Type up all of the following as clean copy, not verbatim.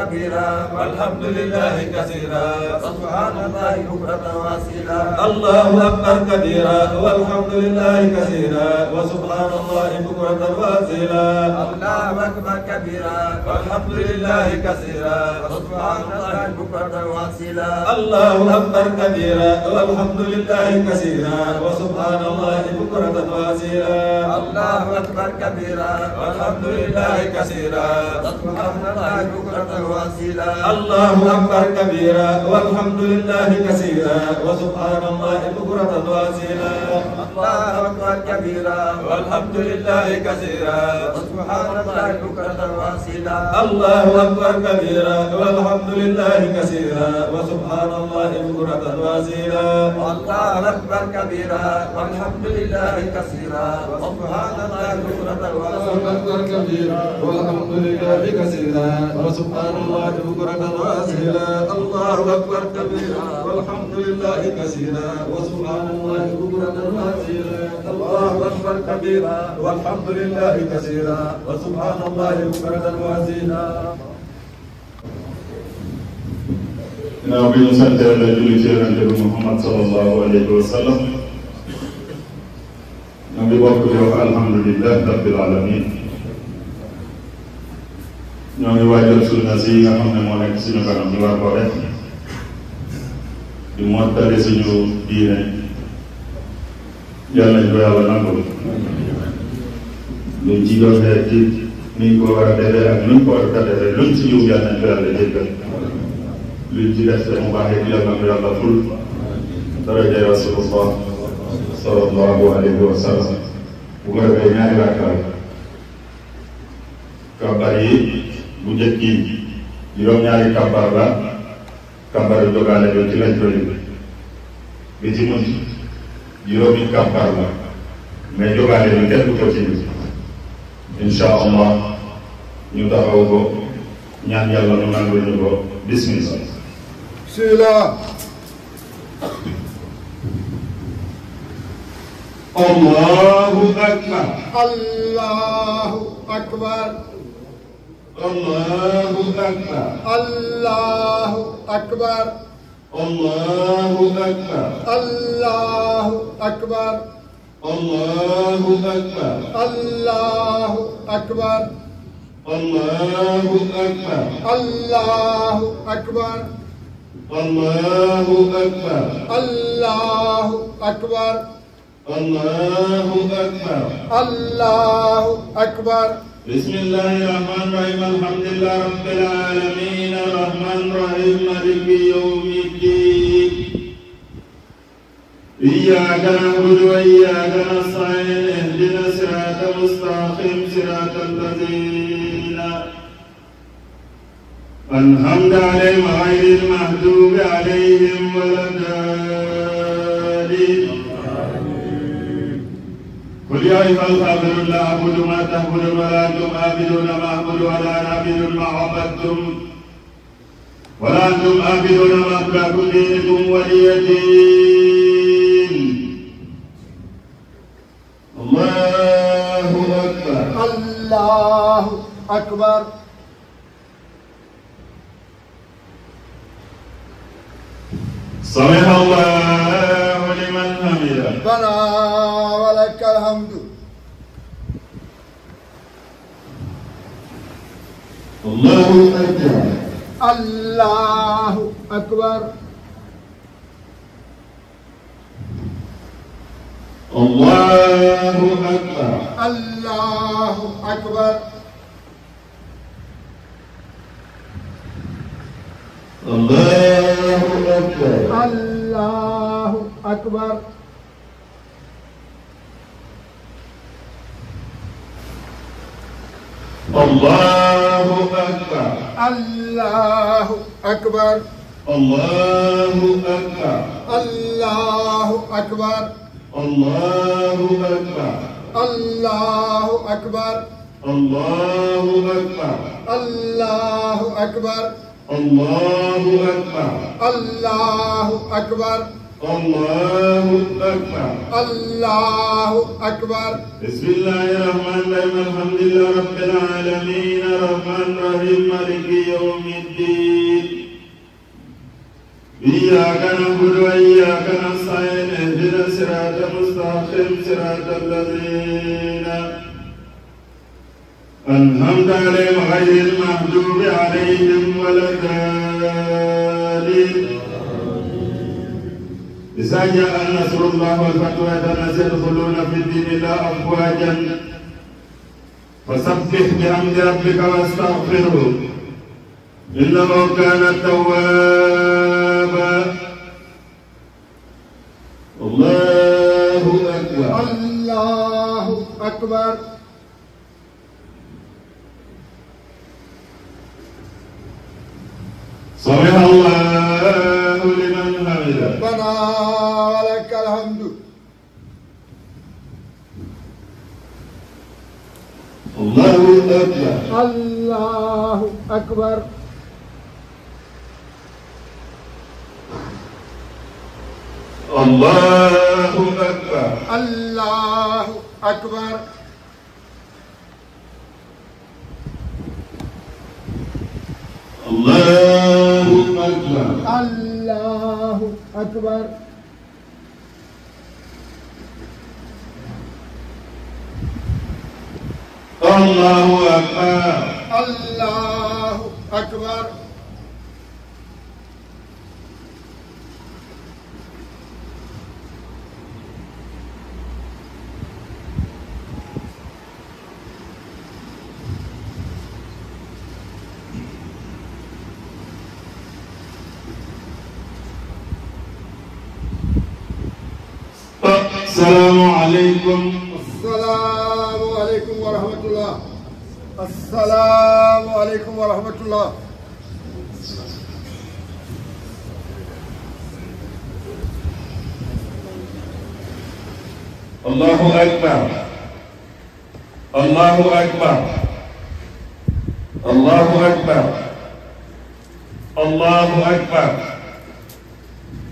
كبيرا والحمد لله كثيرا سبحان الله بكرة وأصيلا الله أكبر كبيرا والحمد لله كثيرا وسبحان الله بكرة وأصيلا الله أكبر كبيرا والحمد لله كثيرا وسبحان الله بكرة وأصيلا الله أكبر كبيرا والحمد لله كثيرا وسبحان الله بكرة وأصيلا الله أكبر كبيرا والحمد لله كثيرا وسبحان الله بكرة وأصيلا الله أكبر كبيرا والحمد لله كثيرا وسبحان الله بكرة وأصيلا الله أكبر كبيرا والحمد لله كثيرا وسبحان الله بكرة وأصيلا الله أكبر كبيرا والحمد لله كثيرا وسبحان الله بكرة وأصيلا الله أكبر كبيرا والحمد لله كثيرا وسبحان الله بكرة وأصيلا أكبر كبيرا والحمد لله كثيرا وسبحان الله بكرة وأصيلا الله أكبر كبيرا والحمد لله كثيرا وسبحان الله بكرة وأصيلا الله أكبر كبيرا والحمد لله كثيرا وسبحان الله بكرة وأصيلا ginnaaw bi ñu sant Yàlla julli ci Yonent bi Muhammad sallallahu alayhi wa sallam ñu ngi bokk di wax alhamdulillah rabbil alamin ñoo ngi waajal sunna si nga xam ne moo nekk suñu kanam ñu war koo def di mottali suñu diine yàlla nañ ko yàlla nangul luñ ci joxee ci niñ ko war a defee ak nuñ ko war a defee luñ ci yiw yàlla nañ ko yàlla jéggal luñ ci def te mu baaxee di yàlla na ko yàlla ful darajay rasulullah sallallahu alayhi wa sallam bu ko defee ñaari rakkaay kabar yi bu njëkk yi juróom-ñaari kabar la kabar yu jogaale bi ci lañ koy bi ci mujj juróomi kabar la mais jogaale bi kenn du ko ci insha allah ñu taxaw ko ñaan yàlla nu nangul ñu ko bismillah Allahu akbar Allahu akbar Allahu akbar Allahu akbar Allahu akbar Allahu akbar Allahu akbar Allahu akbar Allahu akbar Allahu akbar Allahu akbar Allahu akbar Allahu akbar Allahu akbar Bismillahir Rahmanir Rahim Alhamdulillah Rabbil Alamin Ar-Rahmanir Rahim Maliki Yawmiddin Iyyaka na'budu wa iyyaka nasta'in Ihdinas siratal mustaqim siratal ladzina an'amta 'alaihim ghayril maghdubi 'alaihim waladdallin قل يا أيها الكافرون لا أعبد ما تعبدون ولا أنتم عابدون ما أعبد ولا أنا عابد ما عبدتم ولا أنتم عابدون ما أعبد لكم دينكم ولي دين الله أكبر الله أكبر سمع الله لمن حمده ربنا ولك الحمد الله أكبر الله أكبر الله أكبر الله أكبر الله أكبر الله أكبر الله أكبر الله أكبر الله أكبر الله أكبر الله أكبر الله أكبر الله أكبر الله أكبر الله أكبر الله أكبر الله أكبر الله أكبر بسم الله الرحمن الرحيم الحمد لله رب العالمين الرحمن الرحيم مالك يوم الدين إياك نعبد وإياك نستعين اهدنا الصراط المستقيم صراط الذين أنعمت عليهم غير المغضوب عليهم ولا الضالين إذا جاء نصر الله والفتح والناس يدخلون في الدين الله أفواجا فسبح بحمد ربك واستغفره إنه كان توابا الله أكبر الله أكبر سمع الله لمن حمده ربنا ولك الحمد الله أكبر الله أكبر الله أكبر الله أكبر الله أكبر الله أكبر الله أكبر الله أكبر السلام عليكم السلام عليكم ورحمة الله السلام عليكم ورحمة الله الله أكبر الله أكبر الله أكبر الله أكبر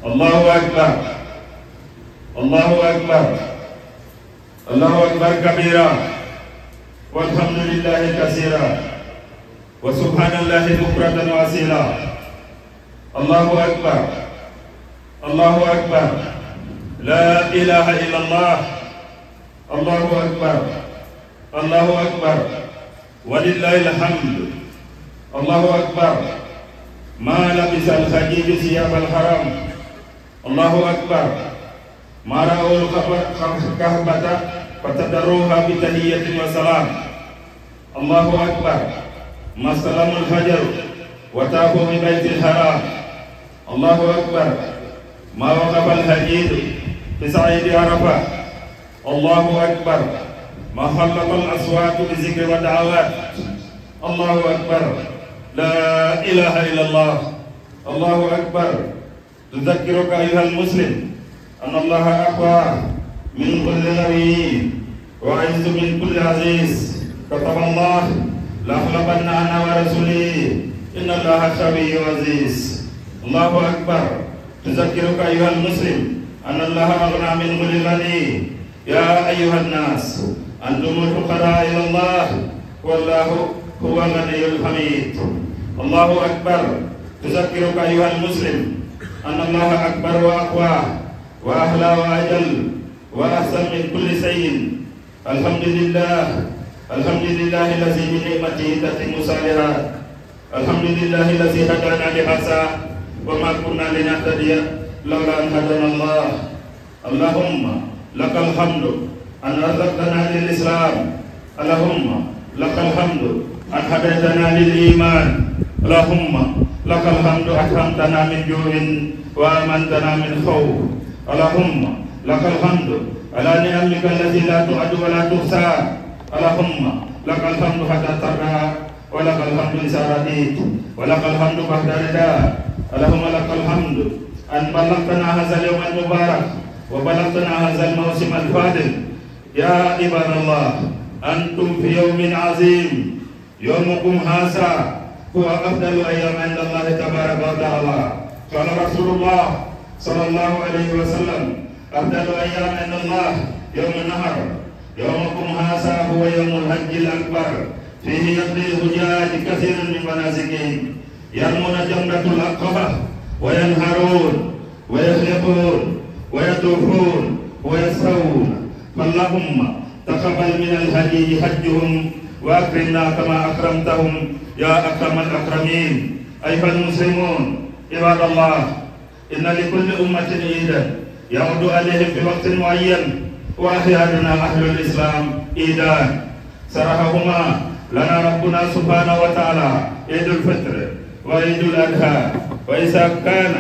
الله أكبر الله أكبر الله أكبر كبيرا والحمد لله كثيرا وسبحان الله بكرة وأصيلا الله أكبر الله أكبر لا إله إلا الله الله أكبر الله أكبر ولله الحمد الله أكبر ما لبس الخجيج ثياب الحرام الله أكبر ما رأوا الكهبة فتدروها بتحية وسلام الله أكبر ما استلم الفجر وتابوا ببيت الحرام الله أكبر ما وقف الحديد في صعيد عرفة الله أكبر ما خلق الأصوات بذكر ودعوات الله أكبر لا إله إلا الله الله أكبر تذكرك أيها المسلم أن الله أقوى من كل نبي وأعز من كل عزيز كتب الله لأغلبن أنا ورسولي إن الله قوي عزيز الله أكبر تذكرك أيها المسلم أن الله أغنى من كل غني يا أيها الناس أنتم الفقراء إلى الله والله هو الغني الحميد الله أكبر تذكرك أيها المسلم أن الله أكبر وأقوى وأحلى وأجل وأحسن من كل شيء الحمد لله الحمد لله الذي بنعمته تتم الصالحات الحمد لله الذي هدانا لهذا وما كنا لنهتدي لولا أن هدانا الله اللهم لك الحمد أن رزقتنا للإسلام اللهم لك الحمد أن هديتنا للإيمان اللهم لك الحمد أكرمتنا من جوع وآمنتنا من خوف اللهم لك الحمد على نعمك التي لا تعد ولا تحصى اللهم لك الحمد حتى ترضى ولك الحمد إذا رضيت ولك الحمد بعد رضا اللهم لك الحمد أن بلغتنا هذا اليوم المبارك وبلغتنا هذا الموسم الفاضل يا عباد الله أنتم في يوم عظيم يومكم هذا هو أفضل أيام عند الله تبارك وتعالى قال رسول الله صلى الله عليه وسلم أفضل أيام عند الله يوم النهر يومكم هذا هو يوم الحج الأكبر فيه يقضي الحجاج كثير من مناسكهم يرمون جمرة العقبة وينهرون ويخلقون ويطوفون ويسعون فاللهم تقبل من الحجيج حجهم وأكرمنا كما أكرمتهم يا أكرم الأكرمين أيها المسلمون عباد الله إن لكل أمة عيدا يعود عليهم في وقت معين وأحيانا أهل الإسلام عيدان سرحهما لنا ربنا سبحانه وتعالى عيد الفطر وعيد الأضحى وإذا كان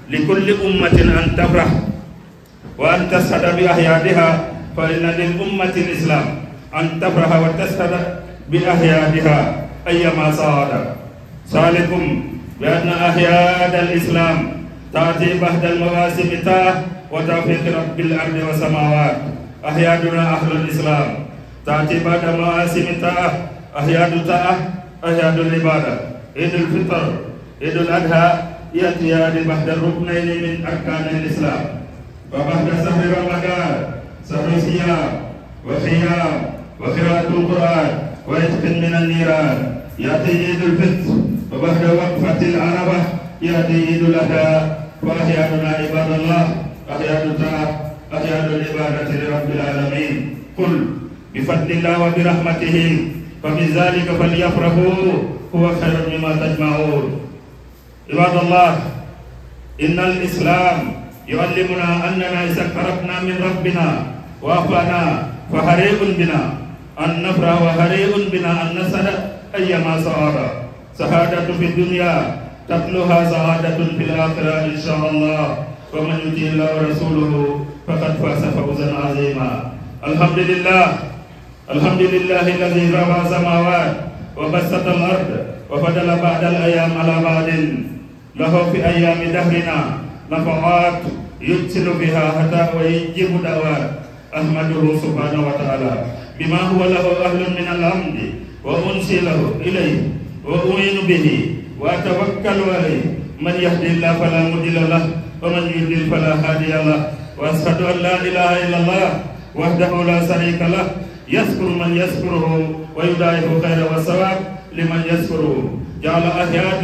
لكل أمة أن تفرح وأن تسعد بأحيادها فإن للأمة الإسلام أن تفرح وتسعد بأحيادها أيما صاد سالكم بأن أحياد الإسلام تأتي بعد المواسم وتوفيق رب الأرض والسماوات أحيادنا أهل الإسلام تأتي بعد مواسم أحياد أحياد العبادة عيد الفطر عيد الأضحى يأتيان بعد الركنين من أركان الإسلام وبعد شهر رمضان شهر صيام وقيام وقراءة القرآن وعتق من النيران يأتي عيد الفطر وبعد وقفة العربة يأتي عيد الأضحى وأحياننا عباد الله أحيان العبادة لرب العالمين قل بفضل الله وبرحمته فبذلك فليفرحوا هو خير مما تجمعون عباد الله إن الإسلام يعلمنا أننا إذا قربنا من ربنا وأخلانا فحريق بنا أن نفرح وحريق بنا أن نسعد أيما سعادة في الدنيا تتلوها سعادة في الآخرة إن شاء الله ومن يطع الله ورسوله فقد فاز فوزا عظيما الحمد لله الذي رفع السماوات وبسط الأرض وفضل بعد الأيام على بعض له في أيام دهرنا نفعات يرسل بها حتى ويجيب دعوات أحمده سبحانه وتعالى بما هو له أهل من الحمد وأنسي له إليه وأؤمن به وأتوكل عليه من يهدي الله فلا مضل له ومن يضلل فلا هادي له وأشهد أن لا إله إلا الله وحده لا شريك له يذكر من يذكره ويضاعف الخير والثواب لمن يذكره جعل أحياد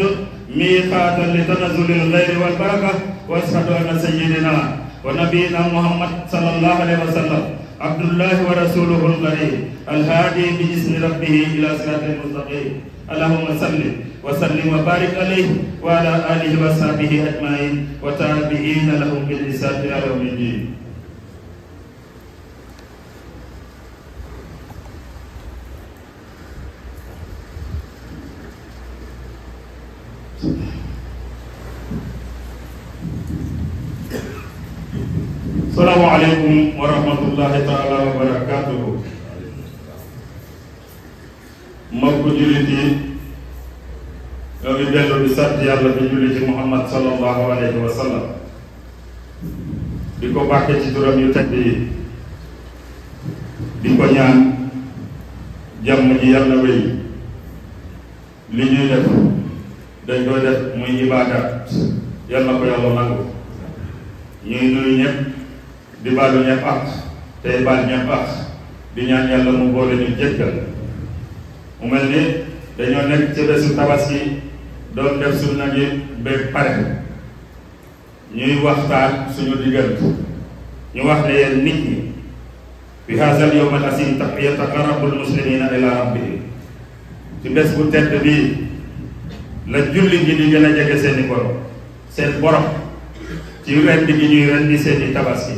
ميقاتا لتنزل الخير والبركة وأشهد أن سيدنا ونبينا محمد صلى الله عليه وسلم عبد الله ورسوله الكريم الهادي بإذن ربه إلى صراط المستقيم اللهم صل وسلم وبارك عليه وعلى آله وصحبه أجمعين وتابعين لهم بالإحسان إلى يوم الدين. Assalamualaikum warahmatullahi taala wabarakatuh. Mbokku jullit yi ñoo ngi dellu di sant yàlla di julli ci Muhammad sallallahu alayhi wa sallam di ko bàkke ci turam yu tedd yi di ko ñaan jàmm ji yàlla wéy li ñuy def dañ koy def muy ibadat yàlla ko yàlla nangu ñuy nuyu ñëpp di baalu ñëpp ak tey baal ñëpp ak di ñaan yàlla mu boole ñu jéggal mu mel ni dañoo nekk ci bésu tabaski doon def suñu nag yi ba pare ñuy waxtaan suñu diggante ñu wax ne yéen nit ñi fi haazal yawm al aziim yataqarrabu al muslimina ila rabbihim ci bés bu tedd bii la julli gi di gën a jege seeni borom seen borom ci rendi gi ñuy rendi seeni tabaski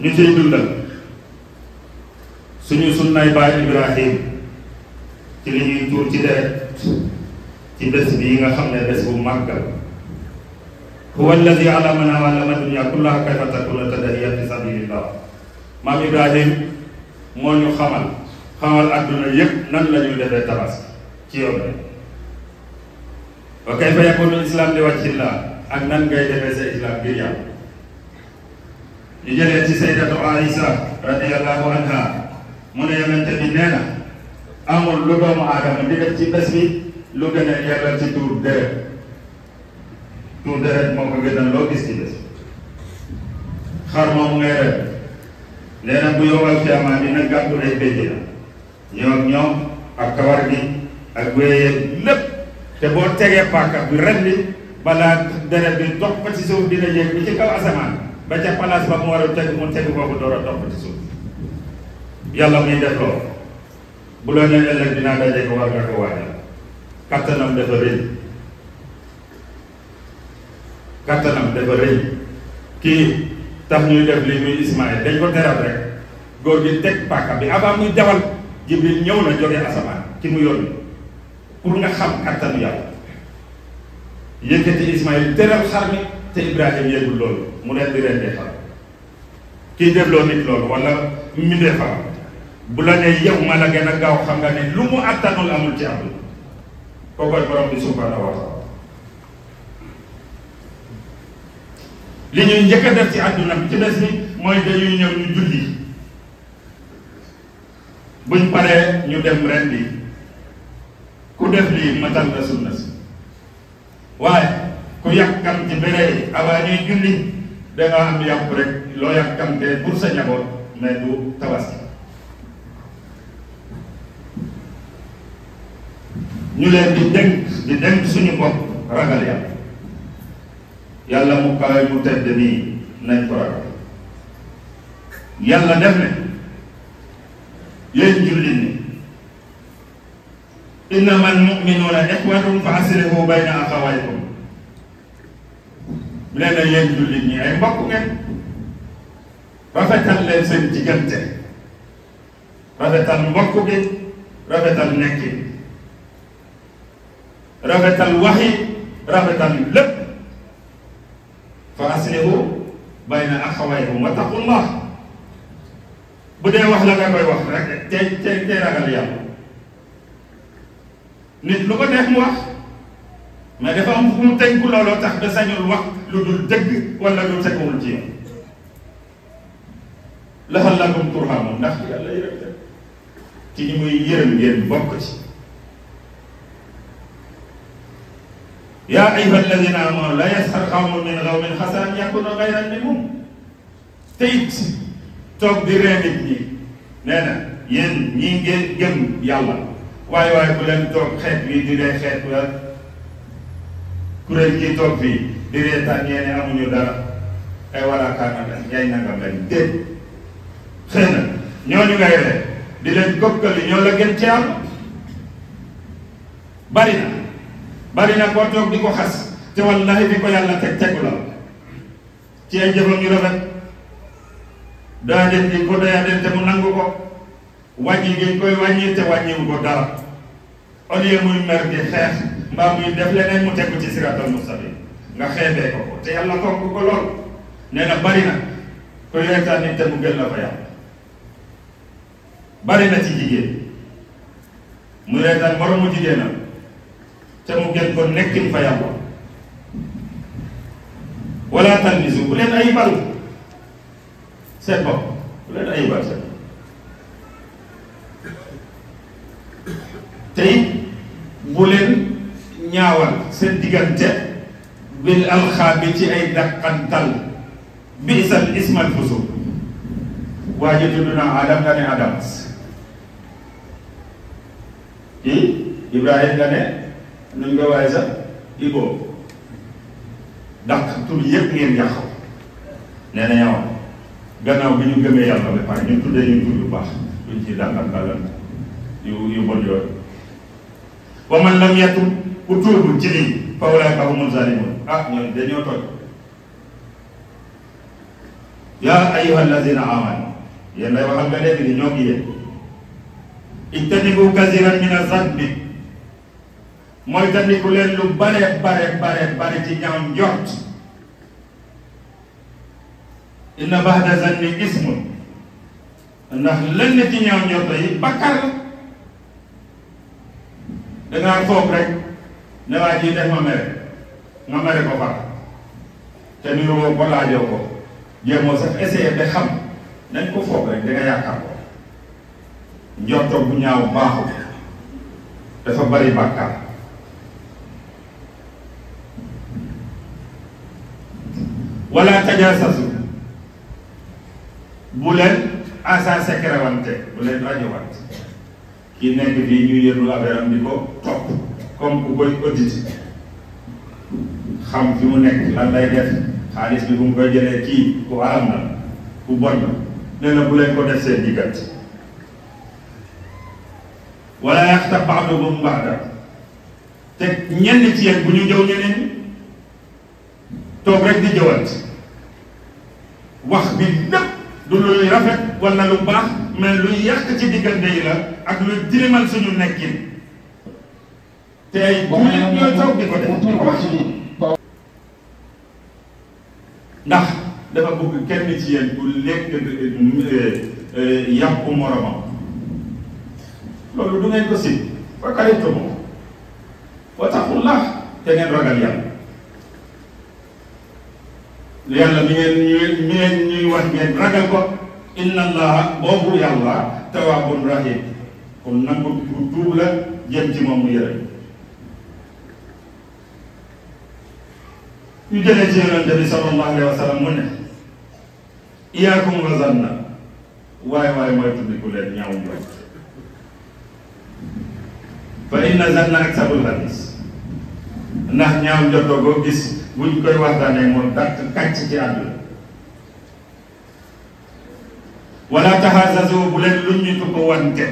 ñu ciy dundal suñu sunnaay baay Ibrahim ci li ñuy tuur ci deret ci bés bii nga xam ne bés bu màggal huwa alladi allamana wa allama dunya kullaha kayfa takuna tadahiyat fi sabilillah maam Ibrahim moo ñu xamal adduna yëpp nan la ñuy defee tabaski ci yoon bi wa kayfa yakunu islam li wajhillah ak nan ngay defee sa islam ngir yàlla ñu jëlee ci sayyidatu Aïsa radiyallahu anha mu ne yonente bi nee na amul lu doomu aadama di def ci bés bi lu gën a yàlla ci tuur deret tuur deret moo ko gënal loo gis ci des xar moom ngay ren nee na bu yowal fiamaa dina gàddu ay béjji la ñoom ak kawar gi ak wéyee lépp te boo tegee paaka bi ren bi balaa deret bi dox ba ci suuf dina yéeg bi ci kaw asamaan ba ca place ba mu war a tegu mu tegu boobu door a dox ba ci suuf yàlla muy def loolu bu la nee ëllëg dinaa daje ko war nga ko waajal kattanam dafa rëy kii tax ñuy def li muy Ismaël dañ ko teral rek góor gi teg paaka bi avant muy dawal Jibril ñëw na jógee asamaan ci mu yónni pour nga xam kattanu yàlla yëkkati Ismaël teral xar mi te Ibrahima yëgul loolu mu leen di rendee xar kii defloo nit loolu wala mbindee fa bu la ne yow ma la gën a gaaw xam nga ne lu mu attanul amul ci àdduna kookoy borom bi subhanahu wa taala li ñuy njëkk a def ci àdduna bi ci des bi mooy dañuy ñëw ñu julli buñ paree ñu dem ren bi ku def lii matal na sunna si waaye ku yàkkam ci béré avant ñuy julli danga am yàpp rek loo yàkkamtee pour sa njaboot mais du tabaski ñu leen di dénk suñu bopp ragal yàlla yàlla mu kawe mu tedd nii nañ ko ragal yàlla def ne yéen jullit ni innama almuminuuna ixwatun fa aslihu bayna axawaykum nee na yéen jullit ñi ay mbokk ngeen rafetal leen seen diggante rafetal mbokk gi rafetal nekki rafetal waxi rafetal lépp fa aslihu bayna axawaykum wa taqullah bu dee wax la nga koy wax rek tey ragal yàlla nit lu ko neex mu wax mais dafa am fu mu tënku looloo tax da sañul wax lu dul dëgg wala lu teguwul ci yoon laxallakum turhamun ndax yàlla yërëm te ci ñi muy yërëm ngeen bokk ci yaa ayyuha alladina amanu la yasxar qawmun min qawmin xasaa an yakunu xayran minhum te it toog di ree nit ñi nee na yéen ñii ngeen gëm yàlla waaye bu leen toog xeet wi di ree xeet wa kuréel gi toog fii di reetaan ñee ne amuñu dara ay wala kaanaka yaay nangam lañ déet xëy na ñooñu ngay ree di leen kokkali ñoo la gën ci yàlla bari na koo toog di ko xas te wallahi bi ko yàlla tegu la ci ay jëfam yu rafet daa den di ko doya den te mu nangu ko wàññi gi koy wàññi te wàññiwu ko dara au lieu muy mer di xeex mbaa muy def leneen mu tegu ci siratal mustaqim nga xeebee ko te yàlla fonk ko lool nee na bari na koy reetaan nit te mu gën la fa yàlla bari na ci jigéen mu reetaan moromu jigéenam te mu gën ko nekkin fa yàlla wala talmisu bu leen ayibal seen bopp bu leen ayibal seen bopp te it bu leen ñaawal seen diggante bil alxaabi ci ay dàqantal biisal ismal fusuq waa ji tudd na Adam nga ne Adamas Ibrahim nga ne nuñ ko waaye sax Ibo dàq tur yëpp ngeen yàqu nee na yow gannaaw bi ñu gëmee yàlla ba pare ñu tuddee ñu tur yu baax duñ ci dàqantal yu bon yooyu wa man lam yatub ku tuubul ci lii fa ulaa'ika humu zalimun ñooñu dañoo toj yaa ayyuha allazina amanu yéen lay waxal nga léegi ni ñoo ngi yéen ijtanibu kasiran mina zanbi mooy tandiku leen lu bare ci ñaaw njort inna ba'da zanni ismun ndax lenn ci ñaaw njort yi bakkar la dangaa foog rek ne waa ji def ma mere ko far te niru woo ko laajoo ko jéemoo sax essayer ba xam nañ ko foog rek da nga yaakaar ko njorto bu ñaaw baaxul dafa bari bàkkaar wala tajassasu bu leen asa secret wante bu leen rajowante ki nekk fii ñu yëru affaire am di ko topp comme ku koy audit xam fi mu nekk lan lay def xaalis bi bu mu koy jëlee kii ku aram na ku bon na nee na bu leen ko def seen diggante wala yaxtab ba'dukum ba'dan te ñenn ci yéen bu ñu jëw ñeneen ñi toog rek di jëwat wax bi lépp du luy rafet wala lu baax mais luy yàq ci diggante yi la ak luy dirimal suñu nekkin te ay jullit ñooy toog di ko def di ko wax ndax dafa bëgg kenn ci yéen bu lekk yàqu moromam loolu du ngeen ko si fa karitumu wa taqullah te ngeen ragal yàlla mi ngeen ñuy wax ngeen ragal ko inna allaha boobu yàlla tawaabun rahim kon nangu ku tuub la jëm ci moom mu yërëm ñu jëlee ci yonente bi sallallahu alayhi wa sallam mu ne iyaakum wa zanna waaye mooy tuddiku leen ñaaw njort fa inna zanna aksabul hadis ndax ñaaw njortoo goo gis buñ koy waxtaanee moom dàq kàcc ci àdduna wala taxaasasu bu leen luñ ñu ko wante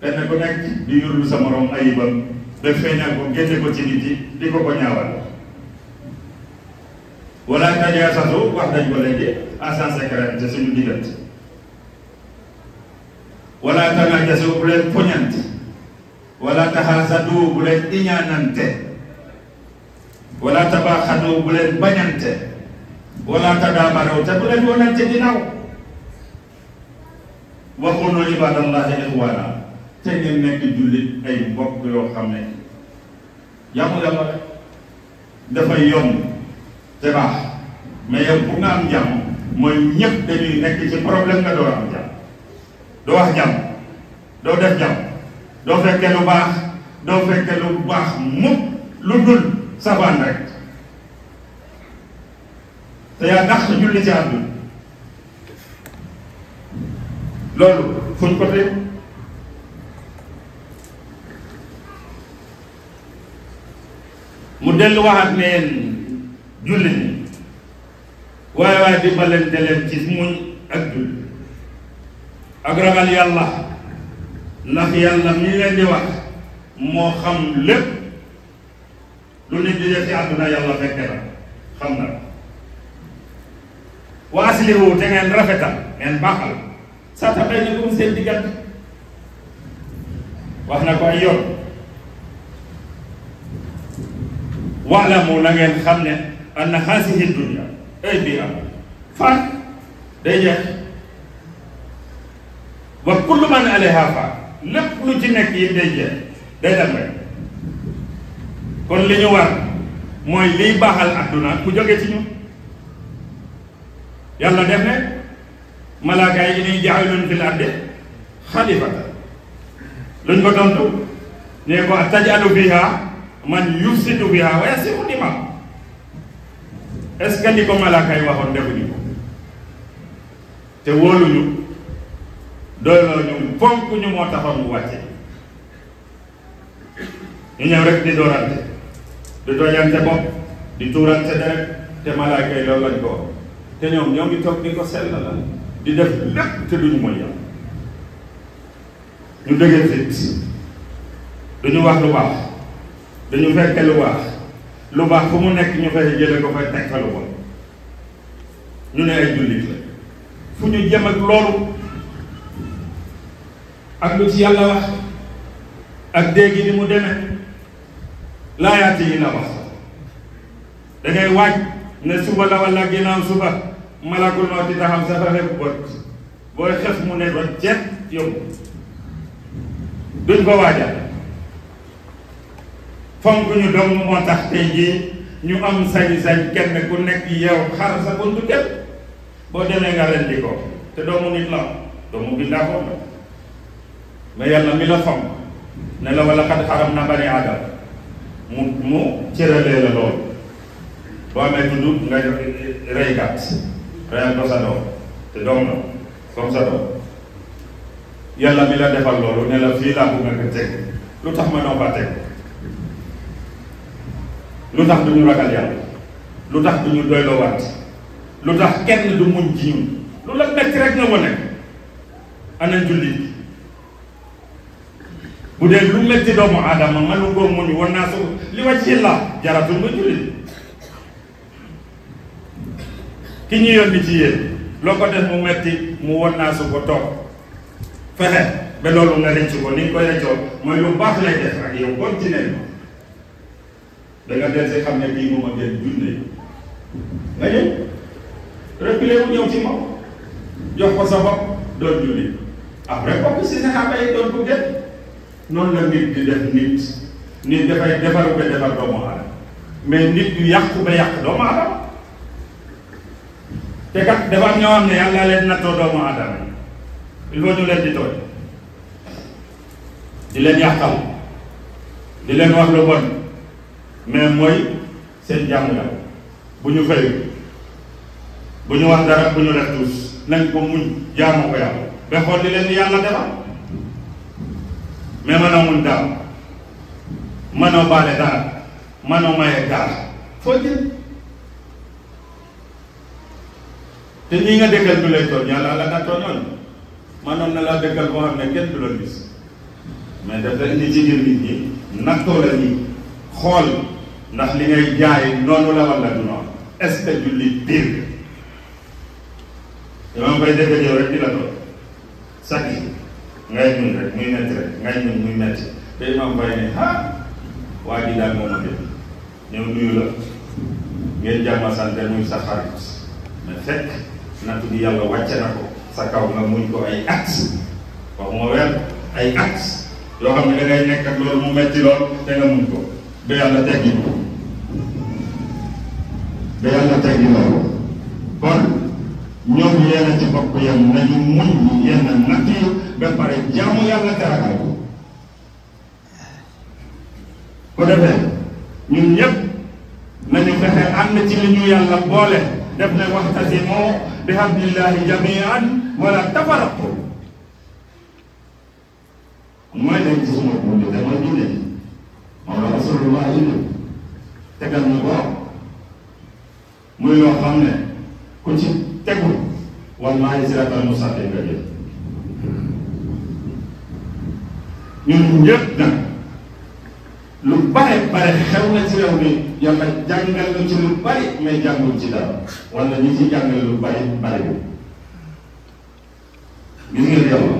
kenn ku nekk di yurlu sa morom ayibam ba feeñal ko génne ko ci nit yi di ko ñaawal wala tajaasasu wax dañ ko léegi agent secret te suñu diggante wala tanaajasu bu leen poñante wala taxaasadu bu leen iñaanante wala tabaxadu bu leen bañante wala tadaabaraw te bu leen wonante ginnaaw wa kunu ibadallahi ixwaana te ngeen nekk jullit ay mbokk yoo xam ne yàqu yàlla rek dafay yomb te baax mais yow bu nga am jàmm mooy ñëpp dañuy nekk ci problème nga doo am jàmm doo wax jàmm doo def jàmm doo fekkee lu baax doo fekkee lu baax mukk lu dul sabaan rek te yaa dàq julli ci àdduna loolu fuñ ko teg mu dellu waxaat ne yéen julli ni waaye dimbalante leen ci muñ ak julli ak ragal yàlla ndax yàlla mi leen di wax moo xam lépp lu nit di def ci àdduna yàlla fekke na xam na wa aslihu te ngeen rafetal ngeen baaxal sa taxee ni comme seen diggante wax na ko ay yoon wa'lamu na ngeen xam ne anna haasihi dunya ay bii am fan day jeex wa kullu man alayha fan lépp lu ci nekk yi day jeex day dem rek kon li ñu war mooy liy baaxal adduna ku jóge ci ñu yàlla def ne malaaka yi inni jaa'ilun fil ardi xalifata luñ ko tontu ne ko atajalu fiha man yufsidu biha wa yasfiku dima est-ce que ni ko malaaka yi waxoon defuñu ko te wóoluñu doyloo ñu fonk ñu moo taxoon mu wàcce ñu ñëw rek di doorante di doyante bopp di tuurante deret te malaaka yi loolu lañ ko wax te ñoom ñoo ngi toog di ko sellal di def lépp te duñu mooy yàlla ñu dëgër fit duñu wax lu baax dañu fekke lu baax fu mu nekk ñu fay jële ko fay teg fa lu bon ñu ne ay jullit la fu ñu jëm ak loolu ak lu ci yàlla wax ak dégg ni mu demee laayaati yi la wax da ngay waaj ne suba la wala ginnaaw suba malakul mawti taxam sa fa fekk bot booy xef mu ne doon ceeb yóbbu duñ ko waajal fonk ñu dong moo tax tey jii ñu am sañ-sañ kenn ku nekk yow xar sa buntu képp boo demee nga rendi ko te doomu nit la doomu bindaa ko la mais yàlla mi la fonk ne la wala xat xaram na bani aadama mu cëralee la loolu boo amee tudd nga rey gàtt reyal ko sa doom te doom la comme sa doom yàlla mi la defal loolu ne la fii laa bëgg nga teg lu tax ma noo fa teg lu tax du ñu ragal yàlla lu tax du ñu doyloo waat lu tax kenn du muñ ci ñun lu la metti rek nga wane ana jullit bu dee lu metti doomu aadama manu ngoo muñ wan naa su li wàcc la jaratul nga jullit ki ñu yónni ci yéen loo ko def mu metti mu wan naa su ko toog fexe ba loolu nga rëcc ko ni nga koy rëccoo mooy lu baax lay def ak yow continuer da nga del si xam ne bii moom a gën junne nga ñëw reculer wu ñëw ci moom jox ko sa bopp doon julli après bokk si saxaaba yi doon ko gën noonu la nit di def nit dafay defar ba defar doomu aadama mais nit du yàqu ba yàq doomu aadama te kat dafa am ñoo xam ne yàlla leen nattoo doomu aadama il faut ñu leen di tooñ di leen yàqal di leen wax lu bon mais mooy seen jàmm la bu ñu fayu bu ñu wax dara bu ñu def tuus nañ ko muñ jaamoo ko yàlla ba xool di leen di yàlla defal mais mënoo muñ dara mënoo baale dara mënoo maye dara foo jël te ñi nga dëkkal du lay tooñ yàlla la nattoo ñooñu manoon na laa dëkkal boo xam ne kenn du la gis mais daf la indi ci biir nit ñi nattoo la ñi xool ndax li ngay jaay noonu la wala du noonu est-ce que julli biir dama koy dégg yow rek di la doon chaque jour ngay ñun rek muy metti rek ngay ñun muy metti te imam bay ne waa ji daal moom a gën ñëw nuyu la ngeen jàmma sante muy sa xarit mais fekk nattu bi yàlla wàcce na ko sa kaw nga muñ ko ay at waxuma weer ay at yoo xam ne da ngay nekk ak loolu mu metti lool te nga muñ ko ba yàlla teggi ko ba yàlla teggi loolu kon ñoom yéen a ci bokk yam nañu muñ yenn natt yi ba pare jaamu yàlla teragal ko ko defee ñun ñëpp nañu fexe ànd ci li ñu yàlla boole def ne waxtasimu bi hablillahi jamian wala tafarraqu mooy leen ci suma bundi dama dundee moom la rasulullah indi tegal ñu ko muy loo xam ne ku ci tegu wallahi siraatal mustaqim nga jël ñun ñëpp nag lu bare bare xew na ci réew mi yàlla jàngal na ci lu bari mais jàngul ci dara wala ñi ci jàngal lu bari bari bi gis ngeen yàlla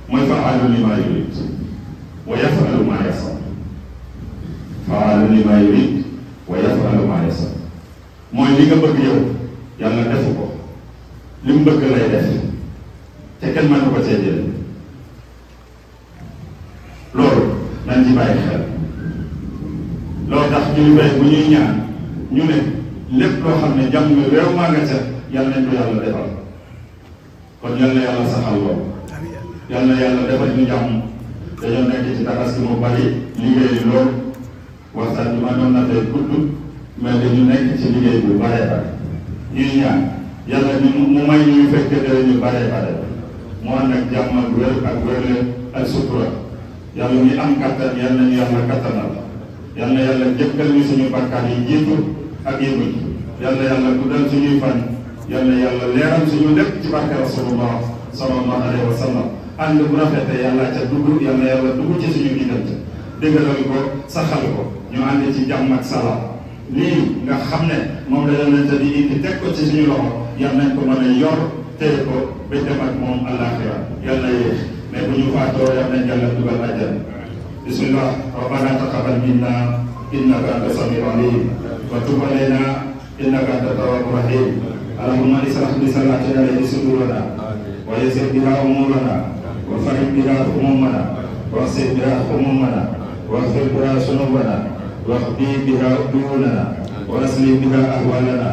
mooy fa'aalu limaa yurid wa yaf'alu maa yashaa fa'aalu limaa yurid wa yaf'alu maa yashaa mooy li nga bëgg yow yàlla defu ko li mu bëgg lay def te kenn mënu ko cee jël loolu nañ ci bàyyi xel loolu tax ñu bay bu ñuy ñaan ñu ne lépp loo xam ne jàmm réew maa nga ca yàlla nañ ko yàlla defal kon yal na yàlla saxal loolu yal na yàlla defal ñu jàmm dañoo nekk ci tabaski mu bari liggéey loolu waxtaan bi ma doon na tey gudd mais dañu nekk ci liggéey bu bare bare ñuy ñaan yàlla mu may ñu fekk ñu bare bare mu ànd ak jàmm ak wér ak wérle ak sutura yàlla ñu am kattan yal nañu yàlla kattanal yal na yàlla jëkkal ñu suñu bakkaar yi jiitu ak yi mujj yal na yàlla guddal suñuy fan yal na yàlla leeral suñu lépp ci barke rasulullah sallallahu alayhi wa sallam ànd bu rafetee yàlla ca dugg yal na yàlla dugg ci suñu diggante dëggalal ko saxal ko ñu ànd ci jàmm ak salaam lii nga xam ne moom la yonente di indi teg ko ci suñu loxo yal nañ ko mën a yor téye ko ba dem ak moom àllaaxira yal na yéex mais bu ñu faatoo yal nañ yàlla dugal àjjana bismillah rabbana taqabbal minna innaka anta samiul alim wa tub alayna innaka anta tawwabur rahim allahumma ishrah li sadrina صدورنا ويسر بها أمورنا وفرج بها همومنا واغسل بها همومنا واغفر بها ذنوبنا واقضي بها ديوننا وأصلح بها أهوالنا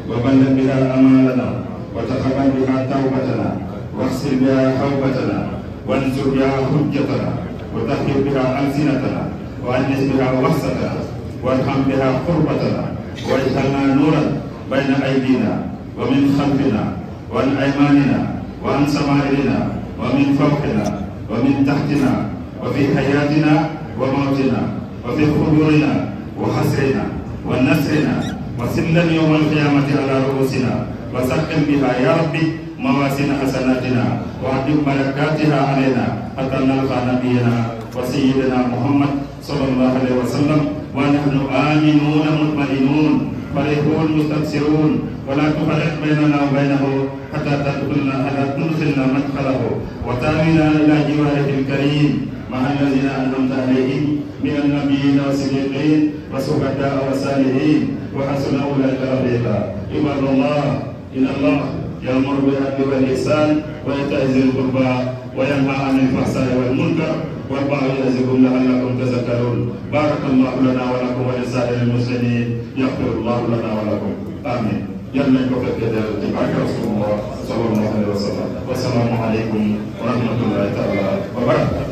وبلغ بها أمالنا وتقبل بها توبتنا واغسل بها حوبتنا وانصر بها حجتنا وطهر بها ألسنتنا وأنس بها وحستنا وارحم بها قربتنا واجعلنا نورا بين أيدينا ومن خلفنا وعن أيماننا وعن شمائلنا ومن فوقنا ومن تحتنا وفي حياتنا وموتنا وفي قبورنا وحسرنا ونسرنا وسلا يوم القيامة على رؤوسنا وسقم بها يا ربي مواسين حسناتنا وعدم بركاتها علينا حتى نلقى نبينا وسيدنا محمد صلى الله عليه وسلم ونحن آمنون مطمئنون فرحون مستبشرون ولا تفرق بيننا وبينه حتى تدخلنا مدخله وتامنا إلى جواره الكريم مع الذين أنعمت عليهم من النبيين والصديقين والشهداء والصالحين وحسن أولئك رفيقا. عباد الله إن الله يأمر بالعدل والإحسان وإيتاء ذي القربى وينهى عن الفحشاء والمنكر والبغي يعظكم لعلكم تذكرون. بارك الله لنا ولكم ولسائر المسلمين. يغفر الله لنا ولكم. آمين. يلا نكفي كده تبارك رسول الله صلى الله عليه وسلم. والسلام عليكم ورحمة الله تعالى وبركاته.